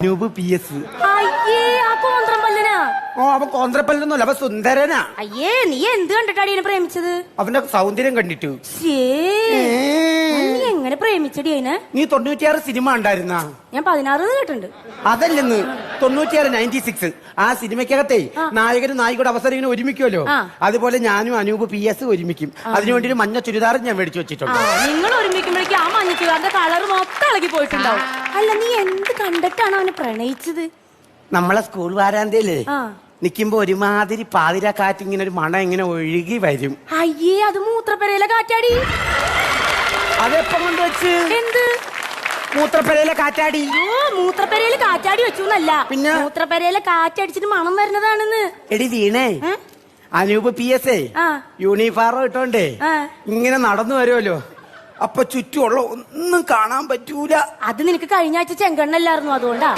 Anoop PS. അയ്യേ ആ കോന്ത്രമ്പല്ലനാ. ഓ അവൻ കോന്ത്രപ്പല്ലൊന്നുമല്ല, അവൻ സുന്ദരനാ. അയ്യേ നീ എന്ത് കണ്ടിട്ടാടി എന്നെ പ്രേമിച്ചത്? അവന്റെ സൗന്ദര്യം കണ്ടിട്ടു. നീ എങ്ങനെ പ്രേമിച്ചടി അതിനെ? നീ 96 സിനിമ ഉണ്ടായിരുന്ന? ഞാൻ 16 കേട്ടിട്ടുണ്ട്. അതല്ലെന്ന് 96 96 ആ സിനിമയ്ക്കകത്തെ നായകനും നായികയുടെ അവസരം ഇങ്ങനെ ഒരുമിക്കുമല്ലോ, അതുപോലെ ഞാനും അനൂപ് PS ഒരുമിക്കും. അതിനുവേണ്ടി ഒരു മഞ്ഞ ചുരിദാർ ഞാൻ മേടിച്ചു വെച്ചിട്ടുണ്ട്. നിങ്ങൾ ഒരുമിക്കുമ്പോഴേക്കും ആ മഞ്ഞ ചുരിദാറിന്റെ കളർ മൊത്തം ഇളകി പോയിട്ടുണ്ടാവും. അല്ല നീ എന്ത് കണ്ടിട്ടാണ് അവനെ പ്രണയിച്ചത്? നമ്മളെ സ്കൂൾ വാരാന്തയിലേ നിക്കുമ്പോ ഒരുമാതിരി പാതിര കാറ്റ് ഇങ്ങനെ ഒരു മണം ഇങ്ങനെ ഒഴുകി വരും. അയ്യേ അത് മൂത്രപ്പെരയിലെ കാറ്റാടി. അതെപ്പം കൊണ്ട് വെച്ച്? എന്ത് മൂത്രപ്പെരയിലെ കാറ്റാടി? മൂത്രപ്പെരയില് കാറ്റാടി വെച്ചു എന്നല്ല, പിന്നെ മൂത്രപ്പെരയിലെ കാറ്റടിച്ചിട്ട് മണം വരുന്നതാണെന്ന്. എടി വീണേ, അനൂപ് PS യൂണിഫോം ഇട്ടോണ്ടേ ഇങ്ങനെ നടന്നു വരുമല്ലോ, അപ്പൊ ചുറ്റുമുള്ള ഒന്നും കാണാൻ പറ്റൂല. അത് നിനക്ക് കഴിഞ്ഞ ആഴ്ച ചെങ്കണ്ണല്ലായിരുന്നു, അതുകൊണ്ടാ.